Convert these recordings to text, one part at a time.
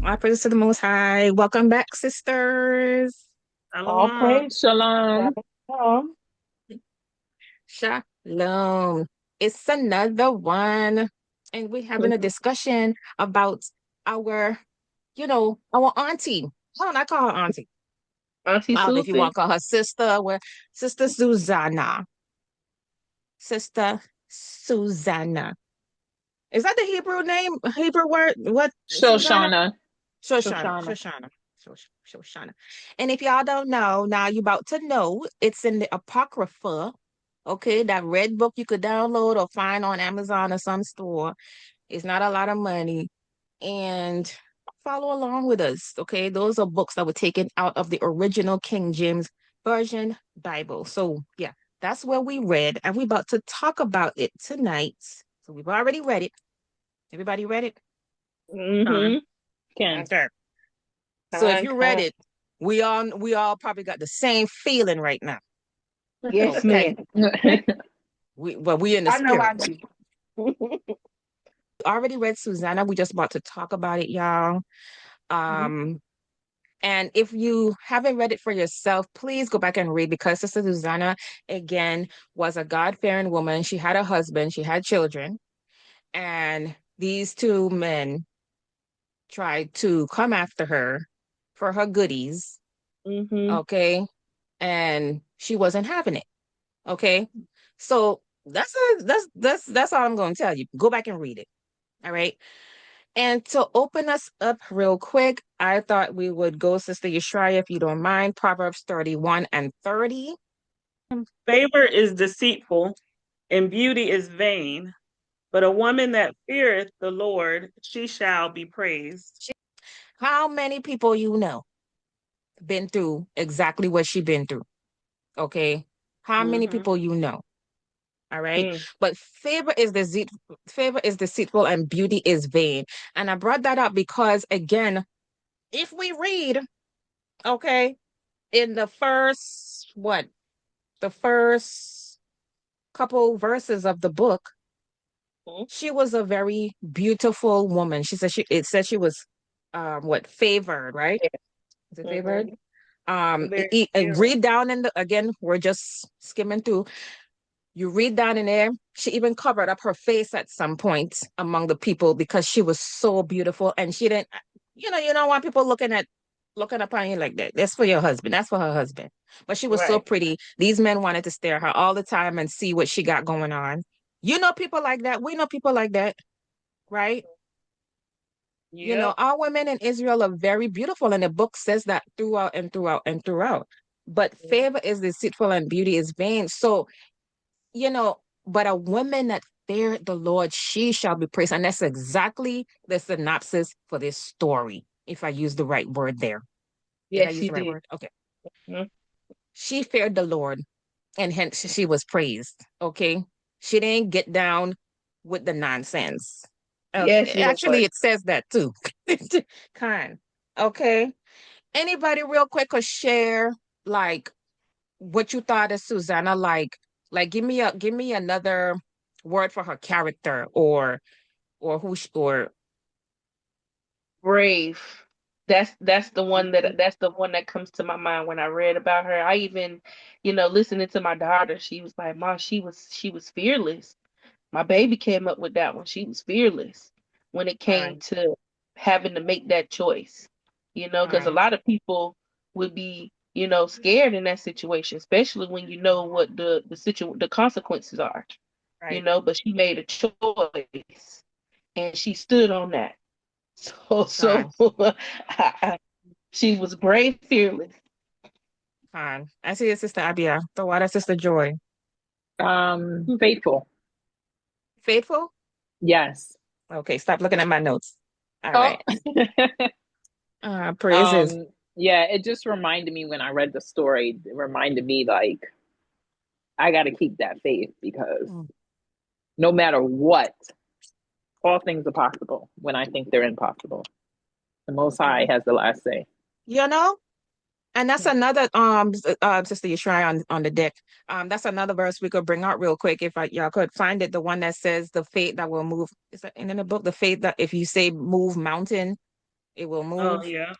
All praise to the Most High. Welcome back, sisters. All Shalom. praise, shalom. Shalom. Shalom. It's another one. And we're having a discussion about our, our auntie. Why don't I call her auntie? Auntie I don't know if you Susie. want to call her sister. Well, Sister Susanna. Sister Susanna. Is that the Hebrew name? Hebrew word? What? Susanna? Shoshana. Shoshana, Shoshana. Shoshana, Shoshana. And if y'all don't know, now you're about to know. It's in the Apocrypha, okay? That red book you could download or find on Amazon or some store. It's not a lot of money. And follow along with us, okay? Those are books that were taken out of the original King James Version Bible. So, yeah, that's where we read. And we're about to talk about it tonight. So, we've already read it. Everybody read it? Mm-hmm. Can. Okay. So if Con, you read con. it, we all probably got the same feeling right now. Yes, Okay. ma'am. We in the I know spirit. I do. Already read Susanna. We just about to talk about it, y'all. Mhm. Um, and if you haven't read it for yourself, please go back and read because Sister Susanna, again, was a God-fearing woman. She had a husband, she had children, and these two men tried to come after her for her goodies. Mm-hmm. Okay. And she wasn't having it. Okay. So that's all I'm going to tell you. Go back and read it. All right. And to open us up real quick, I thought we would go, Sister Yeshaya, if you don't mind, Proverbs 31 and 30. Favor is deceitful, and beauty is vain. But a woman that feareth the Lord, she shall be praised. How many people you know been through exactly what she been through? Okay. How many Mm-hmm. people you know? All right. Mm. But favor is deceitful and beauty is vain. And I brought that up because again, if we read, okay, in the first couple verses of the book, Mm. she was a very beautiful woman. It said she was favored, right? Yeah. Is it favored? Mm-hmm. Very beautiful. Read down in the again, we're just skimming through. You read down in there, she even covered up her face at some point among the people because she was so beautiful and she didn't, you don't want people looking upon you like that. That's for your husband. That's for her husband. But she was so Right. pretty. These men wanted to stare at her all the time and see what she got going on. You know people like that. We know people like that, right? Yep. Our women in Israel are very beautiful, and the book says that throughout and throughout and throughout. But favor is deceitful and beauty is vain. So you know, but a woman that feared the Lord, she shall be praised. And that's exactly the synopsis for this story, if I use the right word there. Did I Yes, use you the right did. word? Okay. Mm. She feared the Lord, and hence she was praised. Okay. She didn't get down with the nonsense. Yes, Actually, Lord. it says that too. Kind. Okay. Anybody real quick could share like what you thought of Susanna, like give me another word for her character or or Brave. That's the one that comes to my mind when I read about her. I even, listening to my daughter, she was like, "Mom, she was fearless." My baby came up with that one. She was fearless when it came fine, to having to make that choice. Because a fine, lot of people would be, scared in that situation, especially when you know what the consequences are. you Right. know, but she made a choice and she stood on that. So Fine. she was brave, fearless. Fine. I see your sister Abia. The water sister Joy. Faithful. Faithful? Yes. Okay, stop looking at my notes. All Oh. right. Praises. Yeah, it just reminded me when I read the story, it reminded me like I got to keep that faith because Mm. no matter what, all things are possible when I think they're impossible. The Most High has the last say. You know, and that's another sister Yeshua on the deck. That's another verse we could bring out real quick if y'all could find it. The one that says the faith that will move. Is that in the book? The faith that if you say move mountain, it will Oh move. yeah.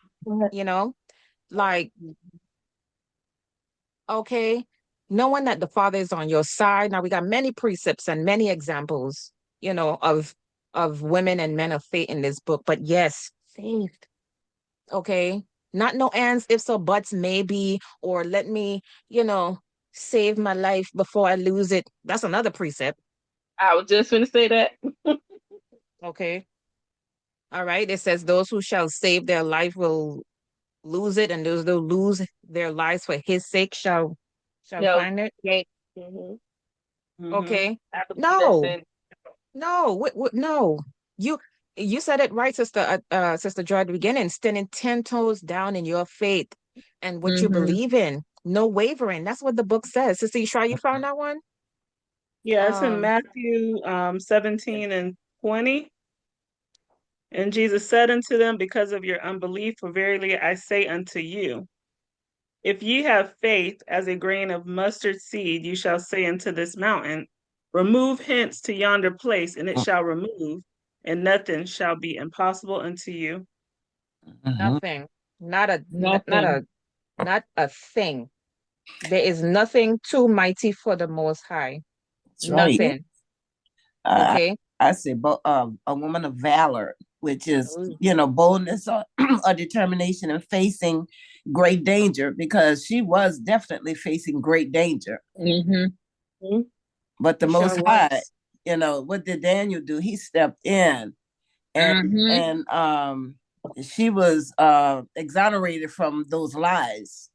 You know, like okay, knowing that the Father is on your side. Now we got many precepts and many examples, you know, of women and men of faith in this book. But yes, faith. Okay, not no ands, ifs or buts, maybe, or let me, you know, save my life before I lose it. That's another precept. I was just going to say that. Okay, all right. It says those who shall save their life will lose it, and those who lose their lives for His sake shall No, find it. yeah. hmm Mm-hmm. Okay, I believe that's no. in. No, no. You you said it right, Sister Joy, at the beginning, standing 10 toes down in your faith and what you Mm-hmm. believe in. No wavering. That's what the book says. Sister, you sure you found that one? Yeah, it's in Um, Matthew 17 and 20. And Jesus said unto them, because of your unbelief, for verily I say unto you, if ye have faith as a grain of mustard seed, you shall say unto this mountain, remove hence to yonder place, and it shall remove, and nothing shall be impossible unto you. nothing. Not a not Nothing. not a thing. There is nothing too mighty for the most high. That's right. Nothing. Uh, Okay. I say a woman of valor, which is, Ooh. boldness or, or determination in facing great danger, because she was definitely facing great danger. Mm-hmm. Mhm. But the It sure Most High, was. what did Daniel do? He stepped in, and Mm-hmm. and she was exonerated from those lies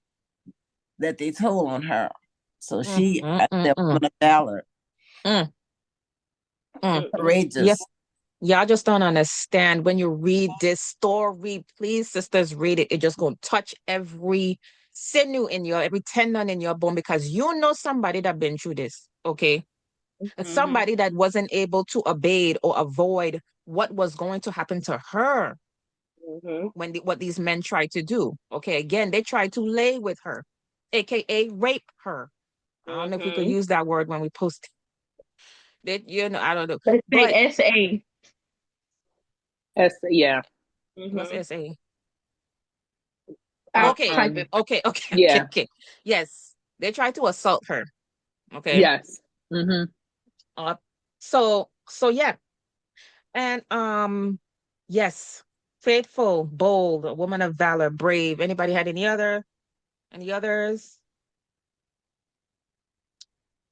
that they told on her. So Mm, she, mm, I mm, said, mm, woman of valor, mm, mm. Yeah, courageous. y'all just don't understand. When you read this story, please, sisters, read it. It just gonna touch every sinew in your, every tendon in your bone because you know somebody that been through this, okay? And Mm-hmm. somebody that wasn't able to evade or avoid what was going to happen to her Mhm. when what these men tried to do. Okay, again, they tried to lay with her, aka rape her. I don't know if we could Mhm. use that word when we post it, you know, I don't know. Let's say But SA. Yeah. what's Mhm. SA? I'll Okay, type it. Yeah. okay. Yes, they tried to assault her. Okay. Yes. Mm-hmm. Uh, so yeah, and yes, faithful, bold, a woman of valor, brave. Anybody had any others?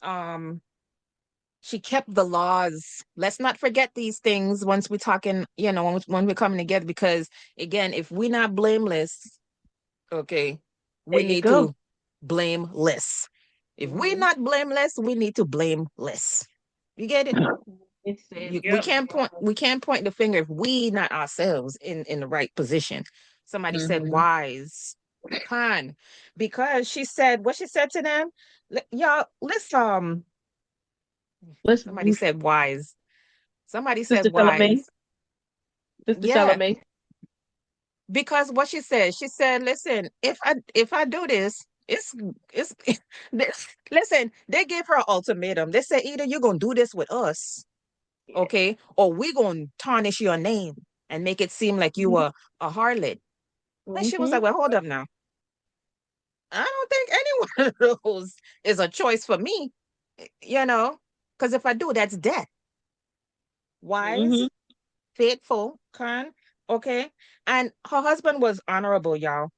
Um, she kept the laws. Let's not forget these things once we're talking, you know, when we're coming together, because again, if we're not blameless, okay, There we you need go. to blame less. If we're Mhm. not blameless, we need to blame less. You get it? It says We Yep. can't point the finger if we not ourselves in the right position. Somebody said Mm-hmm. wise, con, because she said what she said to them. Y'all, let's let's somebody said wise. Somebody said Sister Charlemagne. wise. Sister Yeah, Charlemagne. because what she said, listen, if I do this, it's this, listen, they gave her an ultimatum. They said either you're gonna do this with us, Yeah. okay, or we're gonna tarnish your name and make it seem like you Mhm. were a harlot. And she was Mhm. like, well, hold up now. I don't think any one of those is a choice for me, you know, because if I do, that's death. Wise, Mhm. faithful, kind, okay. And her husband was honorable, y'all.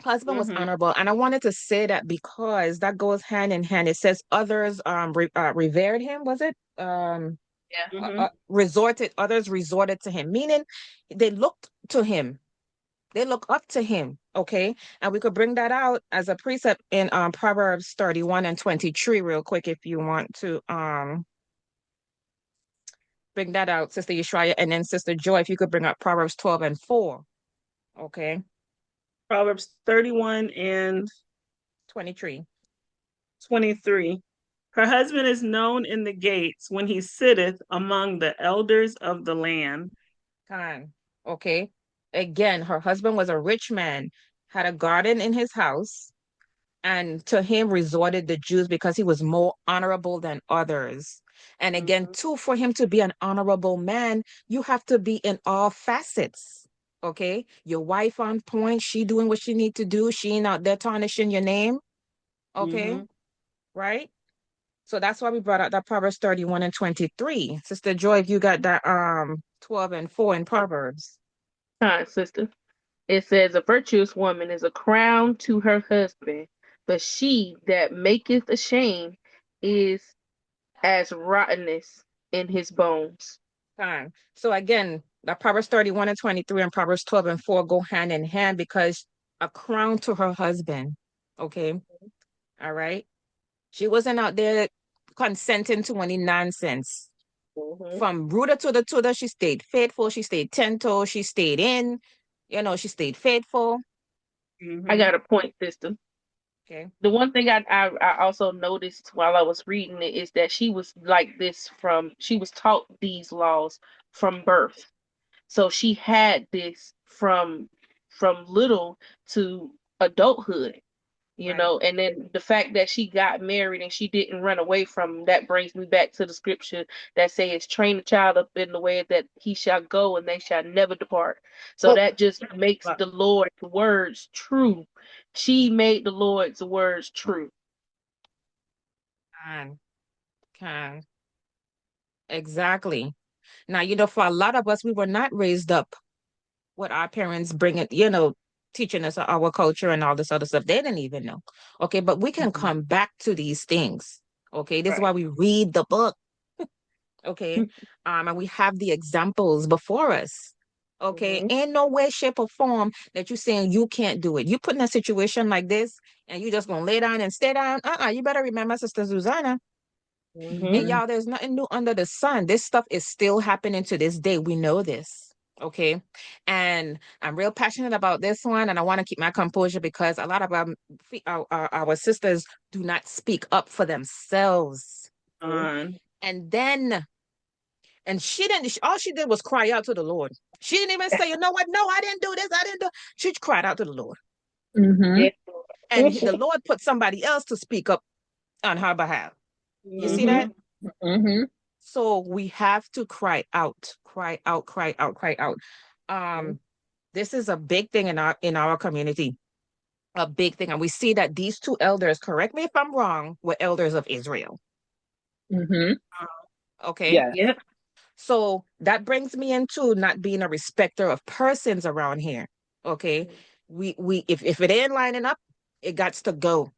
Husband was Mm-hmm. honorable, and I wanted to say that because that goes hand in hand. It says others revered him. Was it Yeah. Mm-hmm. resorted? Others resorted to him, meaning they looked to him. They look up to him. Okay, and we could bring that out as a precept in Proverbs 31 and 23 real quick if you want to bring that out, Sister Yeshua, and then Sister Joy, if you could bring up Proverbs 12 and 4. Okay, Proverbs 31 and 23. 23. Her husband is known in the gates when he sitteth among the elders of the land. Time. Okay. Again, her husband was a rich man, had a garden in his house, and to him resorted the Jews because he was more honorable than others. And again, Mm-hmm. too, for him to be an honorable man, you have to be in all facets. Okay. Your wife on point, she doing what she need to do. She ain't out there tarnishing your name. Okay. Mm-hmm. Right. So that's why we brought out that Proverbs 31 and 23. Sister Joy, if you got that 12 and 4 in Proverbs. Kind sister. It says, a virtuous woman is a crown to her husband, but she that maketh ashamed is as rottenness in his bones. Time. So again, the Proverbs 31 and 23 and Proverbs 12 and 4 go hand in hand because a crown to her husband. Okay. All right. She wasn't out there consenting to any nonsense. Mm-hmm. From rooter to the tutor, she stayed faithful. She stayed 10 toes. She stayed in. She stayed faithful. I Mm-hmm. got a point, sister. Okay. The one thing I also noticed while I was reading it is that she was like this she was taught these laws from birth. So she had this from little to adulthood, Right. and then the fact that she got married and she didn't run away from that brings me back to the scripture that says, train a child up in the way that he shall go and they shall never depart. So that just makes the Lord's words true. She made the Lord's words true. Can. Can. Exactly. Now, for a lot of us, we were not raised up with our parents bringing, teaching us our culture and all this other stuff. They didn't even know. Okay. But we can Mm-hmm. come back to these things. Okay. This is Right. why we read the book. Okay. And we have the examples before us. Okay. Mm-hmm. Ain't no way, shape, or form that you're saying you can't do it. You put in a situation like this and you just gonna lay down and stay down. You better remember Sister Susanna. Mm-hmm. And Mm-hmm. y'all, there's nothing new under the sun. This stuff is still happening to this day. We know this. Okay. And I'm real passionate about this one. And I want to keep my composure because a lot of our sisters do not speak up for themselves. On. And then, and she didn't, all she did was cry out to the Lord. She didn't even say, you know what? No, I didn't do this. I didn't do. She cried out to the Lord. Mm-hmm. Yes. And the Lord put somebody else to speak up on her behalf. You see Mm-hmm. that? Mm-hmm. So we have to cry out, cry out, cry out, cry out. Um, this is a big thing in our community, a big thing, and we see that these two elders, correct me if I'm wrong, were elders of Israel. Mm-hmm. Okay, Yes. Yep. so that brings me into not being a respecter of persons around here. Okay, we if it ain't lining up, it got to go.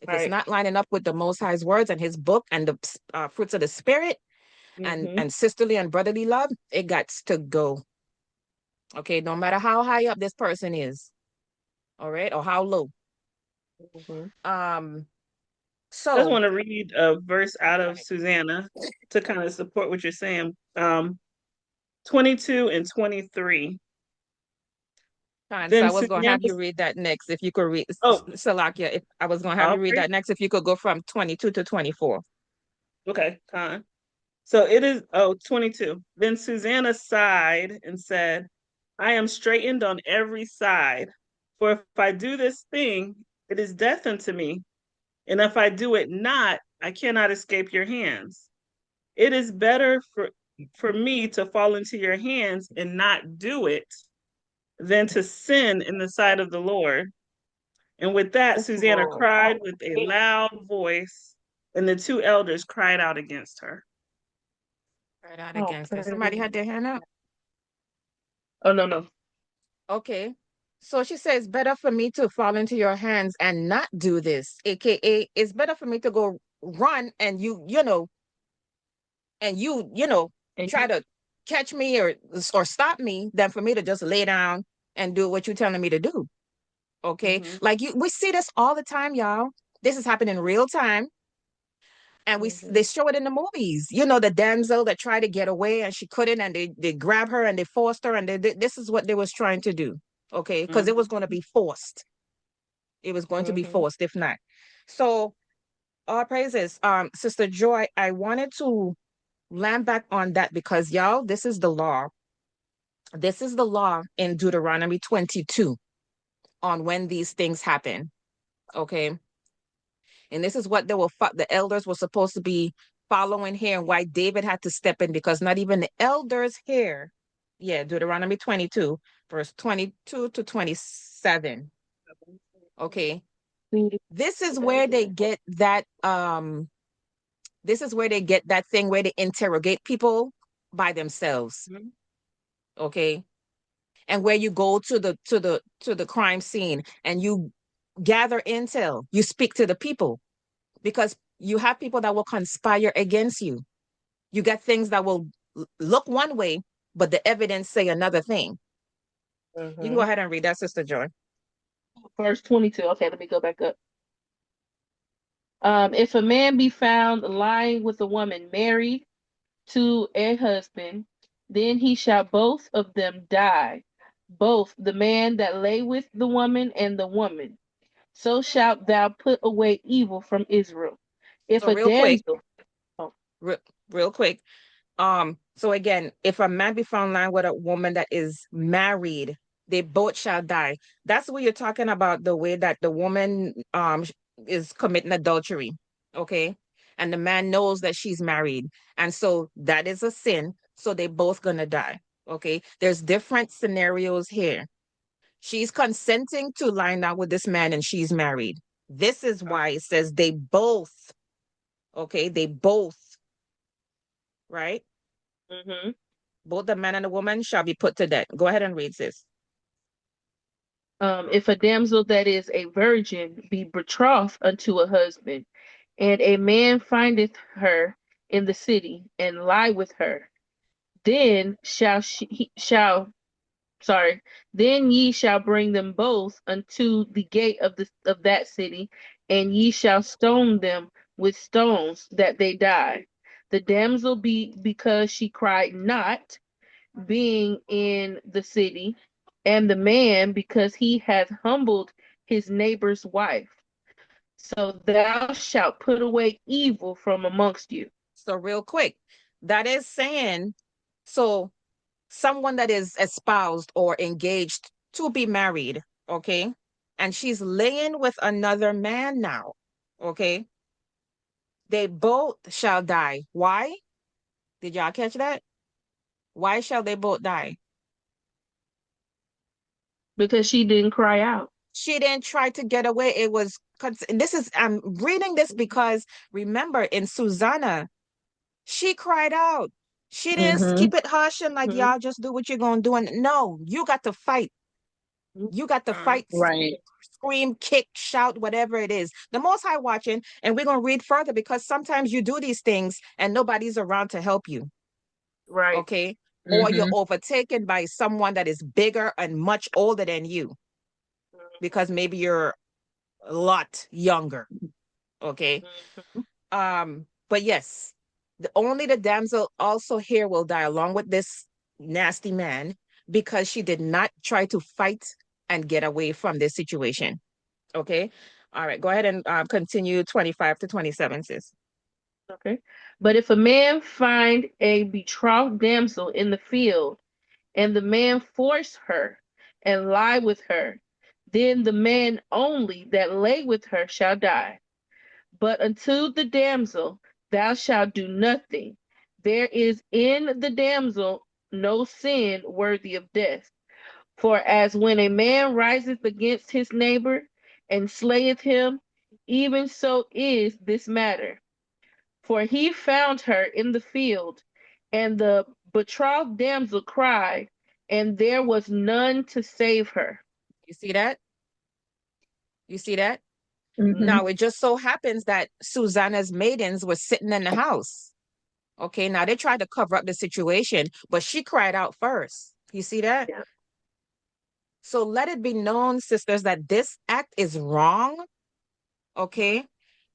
If it's Right. not lining up with the Most High's words and His book and the fruits of the Spirit, and Mm-hmm. and sisterly and brotherly love, it got to go. Okay, no matter how high up this person is, all right, or how low. Mm-hmm. Um, I just so want to read a verse out go of ahead. Susanna to kind of support what you're saying. 22 and 23. Fine. So Then I was gonna Susanna, have you read that next. If you could read oh, Salakia, if I was gonna have all you read right. that next, if you could go from 22 to 24. Okay, con. So it is, 22. Then Susanna sighed and said, I am straitened on every side. For if I do this thing, it is death unto me. And if I do it not, I cannot escape your hands. It is better for me to fall into your hands and not do it than to sin in the sight of the Lord. And with that, Susanna Oh, cried with a loud voice, and the two elders cried out against her. Right out oh, against her. Somebody praise. had their hand up. Oh, no, no. Okay. So she says, better for me to fall into your hands and not do this, aka it's better for me to go run and you And try to catch me or stop me than for me to just lay down and do what you're telling me to do. Okay. mm-hmm, Like we see this all the time, y'all. This is happening in real time. And they mm-hmm, show it in the movies. You know, the damsel that tried to get away and she couldn't, and they grab her and they forced her, and this is what they was trying to do. Okay, because it was going to be forced. It was going to be mm-hmm. forced, if not. So all praises. Sister Joy, I wanted to land back on that because y'all, this is the law. This is the law in Deuteronomy 22 on when these things happen. Okay. And this is what the elders were supposed to be following here, and why David had to step in, because not even the elders here. Yeah, Deuteronomy 22, verse 22 to 27. Okay. This is where they get that this is where they get that thing where they interrogate people by themselves. Okay. And where you go to the crime scene and you gather intel, you speak to the people, because you have people that will conspire against you. You got things that will look one way, but the evidence say another thing. You can go Mm-hmm. ahead and read that, Sister Joy. Verse 22. Okay, let me go back up. If a man be found lying with a woman married to a husband, then he shall both of them die, both the man that lay with the woman and the woman. So shalt thou put away evil from Israel. If So a real quick, damsel, oh, re- real quick. So again, if a man be found lying with a woman that is married, they both shall die. That's what you're talking about, the way that the woman is committing adultery. Okay. And the man knows that she's married. And so that is a sin. So they both gonna die. Okay. There's different scenarios here. She's consenting to lie down with this man and she's married. This is why it says they both, okay, they both, right? mm-hmm. Both the man and the woman shall be put to death. Go ahead and read this. If a damsel that is a virgin be betrothed unto a husband, and a man findeth her in the city, and lie with her, then then ye shall bring them both unto the gate of that city, and ye shall stone them with stones that they die. The damsel be because she cried not, being in the city, and the man because he hath humbled his neighbor's wife. So thou shalt put away evil from amongst you. So, real quick, that is saying, so someone that is espoused or engaged to be married, okay, and she's laying with another man now, okay, they both shall die. Why? Did y'all catch that? Why shall they both die? Because she didn't cry out. She didn't try to get away. It was, this is, I'm reading this because remember in Susanna, she cried out. She didn't Mm-hmm. keep it hush and like, y'all just do what you're going to do. And no, you got to fight. You got to fight, Right. scream, kick, shout, whatever it is. The Most High watching, and we're going to read further because sometimes you do these things and nobody's around to help you. Right. Okay. Or you're Mm-hmm. overtaken by someone that is bigger and much older than you because maybe you're a lot younger. Okay. Mm-hmm. But yes, only the damsel also here will die along with this nasty man because she did not try to fight and get away from this situation. Okay. All right. Go ahead and continue 25 to 27, sis. Okay. But if a man find a betrothed damsel in the field, and the man force her and lie with her, then the man only that lay with her shall die. But unto the damsel thou shalt do nothing. There is in the damsel no sin worthy of death. For as when a man riseth against his neighbor and slayeth him, even so is this matter. For he found her in the field, and the betrothed damsel cried, and there was none to save her. You see that? You see that? Mm-hmm. Now, it just so happens that Susanna's maidens were sitting in the house. Okay, now they tried to cover up the situation, but she cried out first. You see that? Yeah. So let it be known, sisters, that this act is wrong. Okay,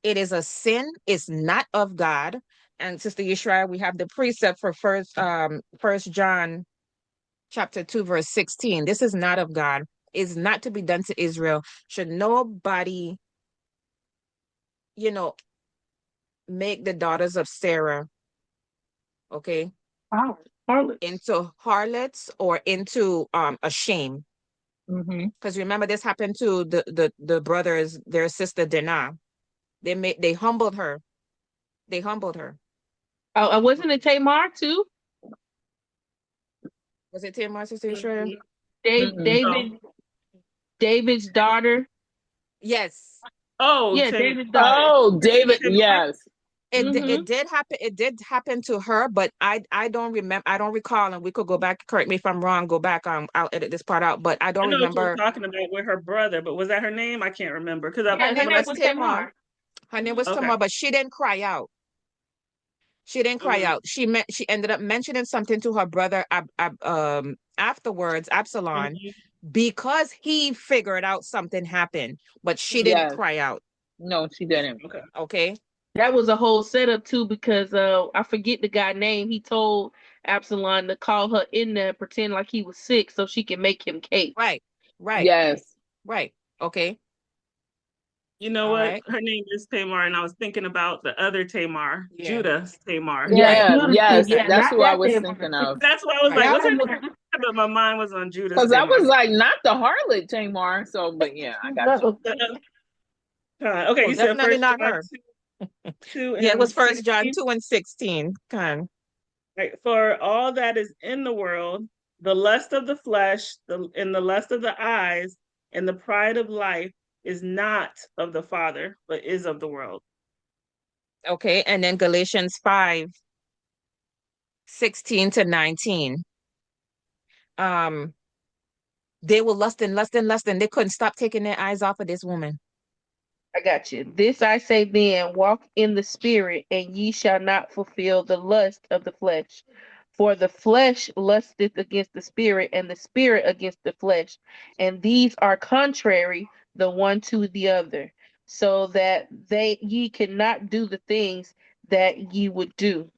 it is a sin. It's not of God. And Sister Yeshua, we have the precept for First John chapter 2, verse 16. This is not of God. Is not to be done to Israel. Should nobody, you know, make the daughters of Sarah, okay, Harlots. into harlots or into a shame. Mm-hmm. Because remember, this happened to the brothers, their sister Dinah. They humbled her. They humbled her. I wasn't a Tamar too. Was it Tamar, Sister Yeshua? Mhm. Mm-mm. No. David's daughter. Yes. Oh, Yeah, Tim. David's daughter. Oh, David. Tamar? Yes. It Mm-hmm. did happen. It did happen to her, but I don't remember. I don't recall, and we could go back. Correct me if I'm wrong. Go back. I'll edit this part out. But I I don't know what you're remember. talking about with her brother, but was that her name? I can't remember because Her Yeah, her name when I name was was Tamar. Tamar. Her name was okay. Tamar, but she didn't cry out. She didn't cry Mm-hmm. out. She ended up mentioning something to her brother afterwards, Absalom, Mm-hmm. because he figured out something happened, but she didn't Yes. cry out. No, she didn't. Okay. Okay. That was a whole setup too, because I forget the guy name. He told Absalom to call her in there, pretend like he was sick, so she can make him cakes. Right. Right. Yes. Right. Okay. You know All what? right. Her name is Tamar, and I was thinking about the other Tamar, Yeah. Judah's Tamar. Yeah, Right. Yeah. Judas. Yes. Yeah, That's not who I that was Tamar. thinking of. That's why I was like, Right. what's her That name? one. But my mind was on Judah's Because I Tamar. was like, not the harlot Tamar. So, but yeah, I got you. No. Okay, Oh, you said definitely First not John her. 2 Yeah, it was and First John 16. 2 and 16. Con. Right. For all that is in the world, the lust of the flesh, and the lust of the eyes, and the pride of life is not of the Father, but is of the world. Okay. And then Galatians 5, 16 to 19. Um, they were lusting, lusting, lusting. They couldn't stop taking their eyes off of this woman. I got you. This I say then, walk in the spirit, and ye shall not fulfill the lust of the flesh. For the flesh lusteth against the spirit, and the spirit against the flesh. And these are contrary the one to the other, so that ye cannot do the things that ye would do,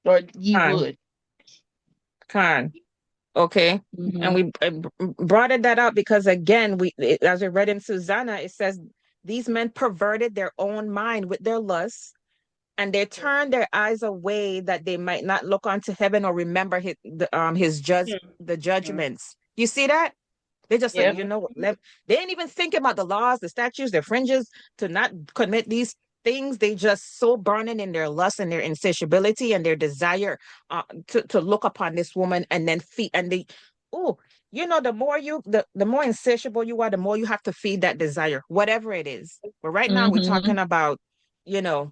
or ye Con. would. Con. Okay. And Mm-hmm. we brought that up because again, as we read in Susanna, it says these men perverted their own mind with their lusts, and they turned their eyes away that they might not look onto heaven or remember the Mhm. judgments. You see that? They just like, Yep. you know what? They ain't even think about the laws, the statutes, the fringes to not commit these things. They just so burning in their lust and their insatiability and their desire to look upon this woman and then feed. And oh, the more insatiable you are, the more you have to feed that desire, whatever it is. But right now, we're Mm-hmm. talking about, you know,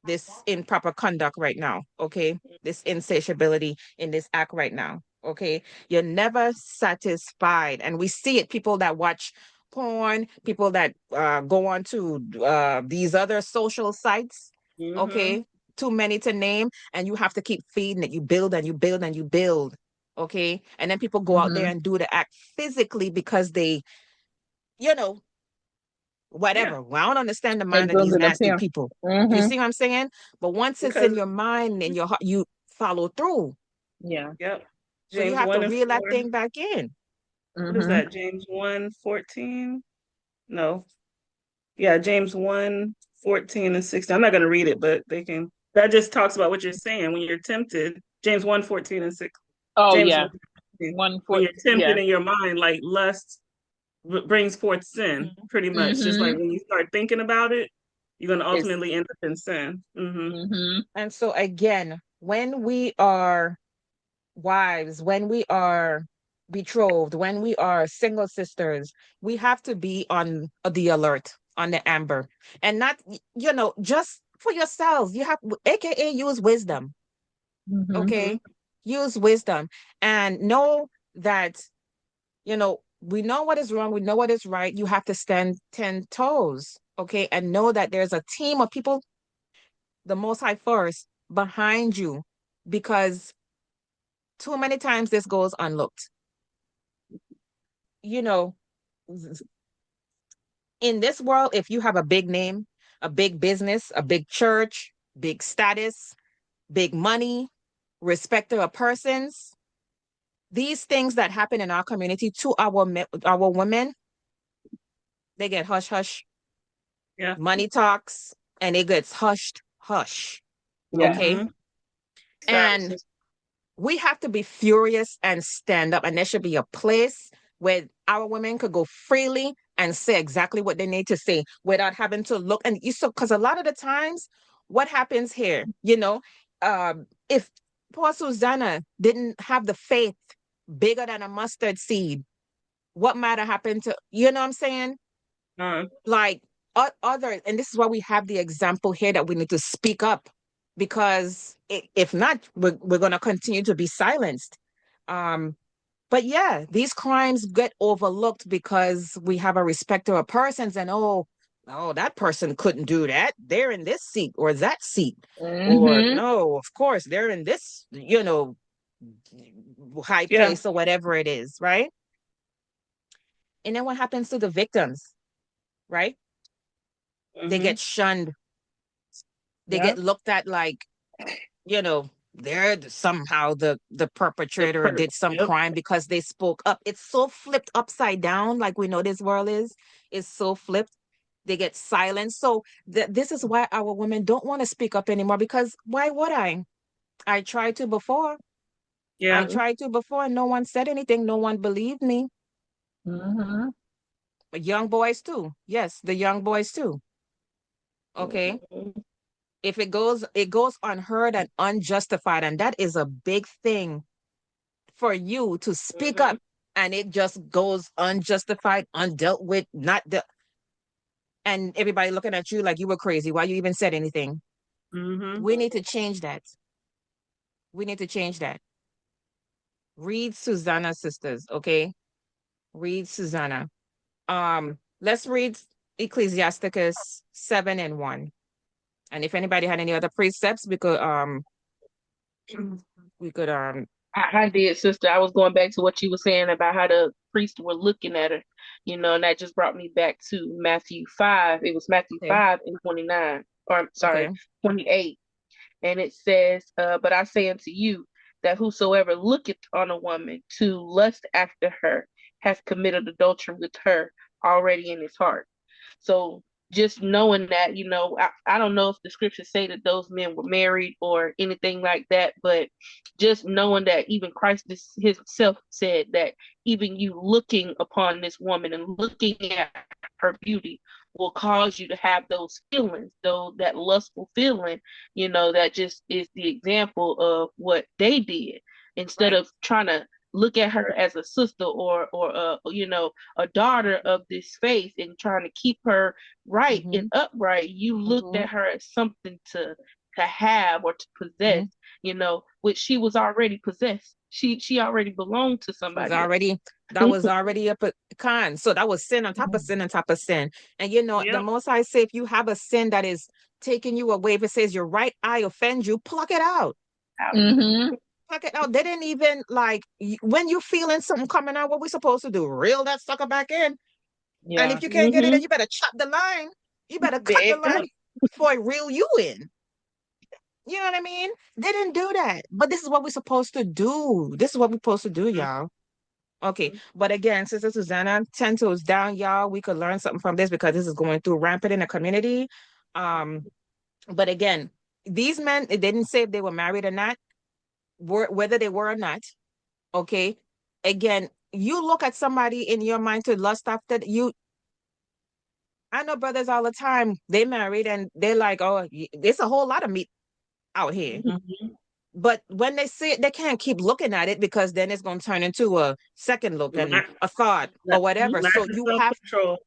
this improper conduct right now, okay? This insatiability in this act right now, okay? You're never satisfied. And we see it, people that watch porn, people that go on to these other social sites, Mm-hmm. okay? Too many to name, and you have to keep feeding it. You build and you build and you build, okay? And then people go out there Mm-hmm. and do the act physically because they, you know, Yeah, whatever. Well, I don't understand the It mind of builds these it up nasty here. people. You Mm-hmm. see what I'm saying? But once it's in because your mind and your heart, you follow through. Yeah. yep. So you James have to 1 and reel that 4. thing back in. What is Mm-hmm. that? James 1:14? No. Yeah, James 1:14 and 16. I'm not gonna read it, but they can that just talks about what you're saying when you're tempted. James 1:14 and 6. Oh James yeah. 1:14. One When foot. you're tempted Yeah. in your mind, like lust brings forth sin, Mhm. pretty much. Just like Mm-hmm. when you start thinking about it, you're gonna It's ultimately end up in sin. mm-hmm. And so again, when we are wives, when we are betrothed, when we are single sisters, we have to be on the alert, on the amber, and not, just for yourselves. You have, AKA, use wisdom. Mm-hmm. Mm-hmm. Okay, use wisdom and know that, you know we know what is wrong, we know what is right. You have to stand 10 toes, okay, and know that there's a team of people, the Most High first, behind you, because too many times this goes unlooked. You know, in this world, if you have a big name, a big business, a big church, big status, big money, respecter of persons, these things that happen in our community to our women, they get hush hush. Yeah. Money talks, and it gets hushed hush. Yeah. Okay, Mhm. and Silences. we have to be furious and stand up, and there should be a place where our women could go freely and say exactly what they need to say without having to look. And you so, because a lot of the times what happens here, if poor Susanna didn't have the faith bigger than a mustard seed, what might have happened to, you know what I'm saying? Like other, and this is why we have the example here that we need to speak up, because if not, we're going to continue to be silenced. um but yeah, these crimes get overlooked because we have a respect of persons, and oh, that person couldn't do that, they're in this seat or that seat, or Mm-hmm. no, of course they're in this, high Yeah. place or whatever it is, right? And then what happens to the victims, right? They Mhm. get shunned, they Yeah. get looked at like, they're somehow the The perpetrator or perp. did some Yep. crime because they spoke up. It's so flipped upside down, like we know this world is so flipped. They get silenced. So this is why our women don't want to speak up anymore, because why would I tried to before. I Yeah. tried to before and no one said anything, no one believed me. Mm-hmm. Young boys too, yes, the young boys too. Okay, Mhm. if it goes unheard and unjustified, and that is a big thing for you to speak Mhm. up, and it just goes unjustified, undealt with, not the and everybody looking at you like you were crazy, why you even said anything. Mhm. We need to change that. We need to change that. Read Susanna, sisters, okay? Read Susanna. Let's read Ecclesiasticus 7:1. And if anybody had any other precepts, we could I did, sister. I was going back to what you were saying about how the priests were looking at her, and that just brought me back to Matthew 5. It was Matthew okay, 5 and 29, or I'm sorry, okay. 28. And it says, but I say unto you that whosoever looketh on a woman to lust after her hath committed adultery with her already in his heart. So just knowing that, I don't know if the scriptures say that those men were married or anything like that, but just knowing that even Christ himself said that even you looking upon this woman and looking at her beauty will cause you to have those feelings, though that lustful feeling, that just is the example of what they did. Instead Right. of trying to look at her as a sister or a daughter of this faith and trying to keep her right and Mm-hmm. upright, you looked Mm-hmm. at her as something to have or to possess, Mm-hmm. which she was already possessed. She already belonged to It was somebody already that else. was already a con. So that was sin on top of sin on top of sin. And the Yep. most I say, if you have a sin that is taking you away, if it says your right eye offends you, pluck it out. Mm-hmm. Pluck it out. They didn't even like when you feeling something coming out, what we supposed to do? Reel that sucker back in. And Yeah. if you can't get it Hmm. in, you better chop the line. You better cut the Big line before it reel you in. You know what I mean? They didn't do that. But this is what we're supposed to do. This is what we're supposed to do, y'all. Okay, but again, Sister Susanna, 10 toes down, y'all. We could learn something from this because this is going through rampant in the community. Um, but again, these men, they didn't say if they were married or not, whether they were or not. Okay, again, you look at somebody in your mind to lust after you. I know brothers all the time. They married and they're like, oh, there's a whole lot of meat out here. Mhm. But when they see it, they can't keep looking at it because then it's going to turn into a second look and Lack, a thought or lack, whatever. lack So of you self have control.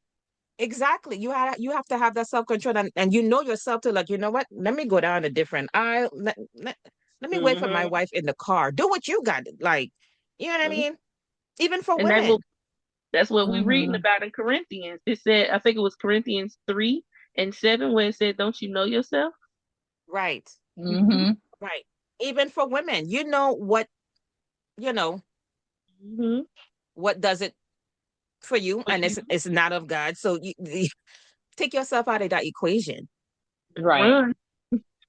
exactly you have to have that self control, and you know yourself to like, you know what? Let me go down a different aisle. Let me wait for my Mhm. wife in the car. Do what you got, like, you know what I Mhm. mean? Even for And that women. little That's what we reading Mhm. about in Corinthians. It said, I think it was Corinthians 3 and 7, where it said, "Don't you know yourself?" Right. Mhm. Right. Even for women, you know you know Mm-hmm. what does it for you, and it's not of God. So you take yourself out of that equation, Right. Run.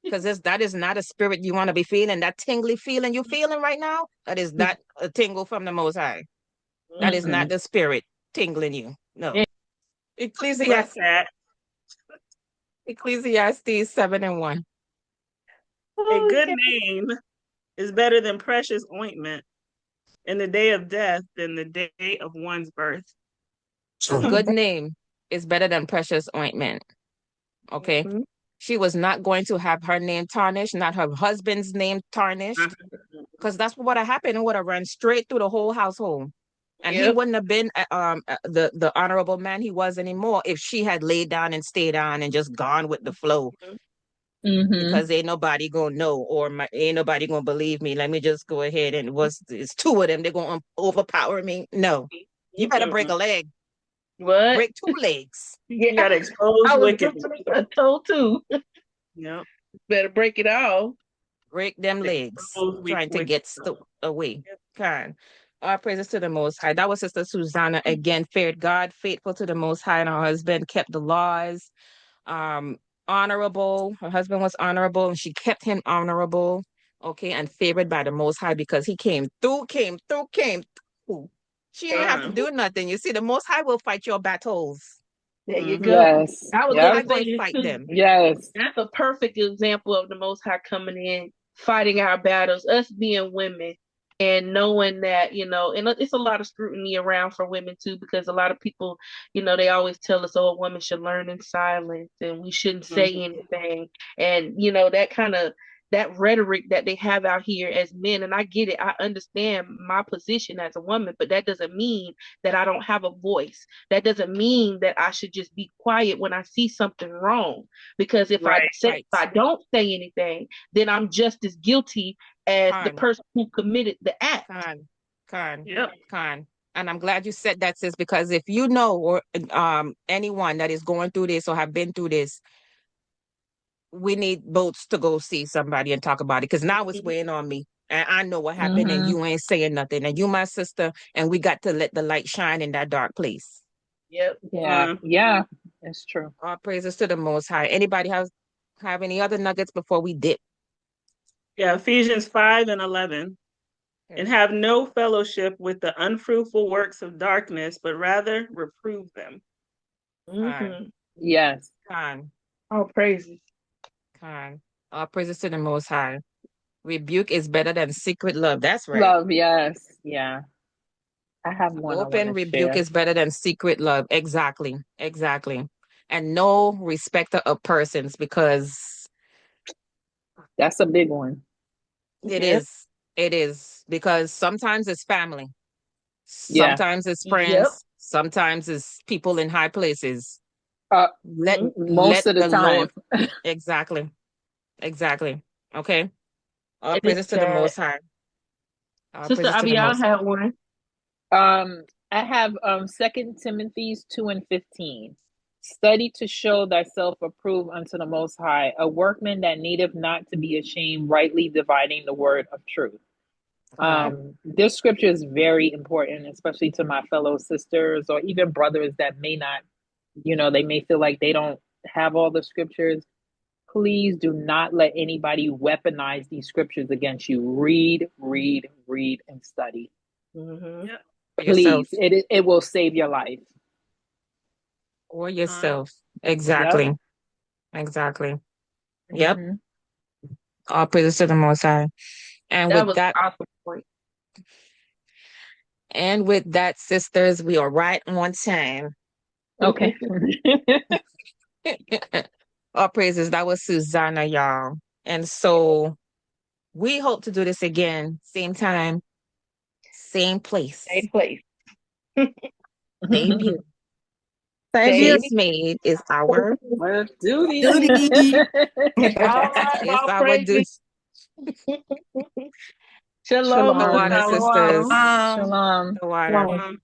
because that is not a spirit you want to be feeling. That tingly feeling you're feeling right now, that is not a tingle from the Most High. That is not Mm-mm. the spirit tingling you. No. Yeah. Well Ecclesiastes, said. Ecclesiastes 7:1. A Oh, good yeah. name is better than precious ointment in the day of death than the day of one's birth. A good name is better than precious ointment. Okay. Mhm. She was not going to have her name tarnished, not her husband's name tarnished, because that's what would have happened. It would have run straight through the whole household. And he Yep. wouldn't have been the honorable man he was anymore if she had laid down and stayed on and just gone with the flow. Mhm. Because ain't nobody gonna know, or ain't nobody gonna believe me. Let me just go ahead and it's two of them. They're gonna overpower me. No, you better break Mm-mm. a leg, What? break two legs, You Yeah. got to expose I was wickedness. just told too. Yep. Better break it off. break them legs, Expose trying to wickedness. get away. Kind. All praises to the Most High. That was Sister Susanna again. Feared God, faithful to the Most High, and her husband kept the laws. Um, honorable. Her husband was honorable, and she kept him honorable. Okay, and favored by the Most High because he came through. She didn't have to Fun. do nothing. You see, the Most High will fight your battles. There you Mm-hmm. go. Yes. I was Most Yep. High gonna gonna say this fight too. them. Yes. That's a perfect example of the Most High coming in, fighting our battles, us being women, and knowing that, and it's a lot of scrutiny around for women too, because a lot of people, they always tell us, oh, a woman should learn in silence and we shouldn't say Mm-hmm. anything. And, that kind of, that rhetoric that they have out here as men, and I get it. I understand my position as a woman, but that doesn't mean that I don't have a voice. That doesn't mean that I should just be quiet when I see something wrong, because Right. Right. if I don't say anything, then I'm just as guilty as the Con, person who committed the act. con, con, Yep. con. And I'm glad you said that, sis, because if you know or anyone that is going through this or have been through this, we need both to go see somebody and talk about it because now it's weighing on me. And I know what happened, and Mhm. you ain't saying nothing. And you, my sister, and we got to let the light shine in that dark place. Yep. Yeah. Yeah. It's true. All praises to the Most High. Anybody have any other nuggets before we dip? Yeah. Ephesians 5:11. Okay. And have no fellowship with the unfruitful works of darkness, but rather reprove them. Con, Mm-hmm. Yes. con, All praises. con. All praises to the Most High. Rebuke is better than secret love. That's right. Love. Yes. Yeah. I have one I want Open to rebuke share. is better than secret love. Exactly. Exactly. And no respecter of persons because That's a big one. it Yep. is. It is. Because sometimes it's family, Yeah. sometimes it's Yep. friends, sometimes it's people in high places. Uh, Let most let of the the Lord. time. Exactly. Exactly. Okay. All It is praises to the sad. Most High. All Sister praises to the Abiyah Most High. had one. I have 2 Timothy's 2:15. Study to show thyself approved unto the Most High, a workman that needeth not to be ashamed, rightly dividing the word of truth. Con. This scripture is very important, especially to my fellow sisters or even brothers that may not, they may feel like they don't have all the scriptures. Please do not let anybody weaponize these scriptures against you. Read, read, read, and study. Mm-hmm. Yep. For yourself. Please, it will save your life. Or Uh, yourself. Yep. Exactly. Exactly. Yep. Hmm. All praises to the Most High. And That with was that, an awesome point. sisters, we are right on time. Okay. All praises. That was Susanna, y'all. And so we hope to do this again, same time, same place, Same place. same view. Same view Same. is made is our Well, duty. Duty. All right. it's All our duty. praises. Shalom. The Shalom. water Sister. Shalom. sisters. Um, Shalom. The water. Shalom. Um,